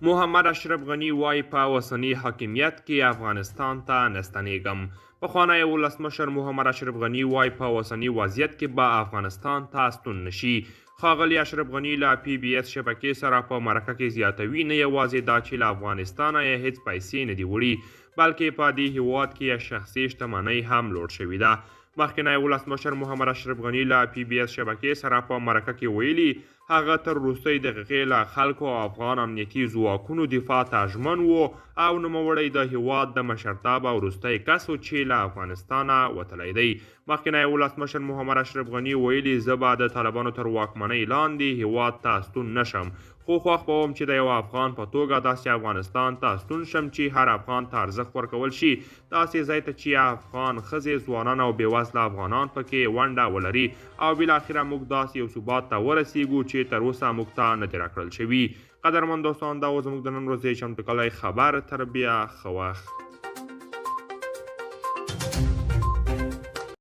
محمد اشرف غني وایي په اوسني حاکمیت کې افغانستان ته نه ستنېږم. پخوانی ولسمشر محمد اشرف غني وایي په اوسني وضعیت کې به افغانستان ته ستون نشي. ښاغلي اشرف غني له PBS شبکې سره په مرکه کې زیاتوي نه یوازې دا چې له افغانستانه یې هېڅ پیسې نه دي وړي بلکې په دې هېواد کې یې شخصي شتمنۍ هم لوټ شوې ده. مخکینی ولسمشر محمد اشرف غني له PBS شبکې سره په مرکه کې ویلي هغه تر وروستۍ دقیقې له خلکو او افغان امنیتي ځواکونو دفاع ته ژمن و او نوموړی د هېواد د مشرتابه وروستی کس و چې له افغانستانه وتلی دی. مخکینی ولسمشر محمد اشرف غني ویلي زه به د طالبانو تر واکمنۍ لاندې هېواد ته ستون نشم خو خوښ به وم چې د یو افغان په توګه داسې افغانستان ته ستون شم چې هر افغان ته ارزښت ورکول شي داسې ځای ته چې افغان ښځې ځوانان او بېوزله افغانان پکې ونډه ولري او بالاخره موږ داسې یو ثبات ته ورسیږو چې تر اوسه موږ ته نه دي راکړل شوي. قدرمن دوستان دا و زموږ د نن ورځې چمتو کلی خبر. تر بیا ښه وخت.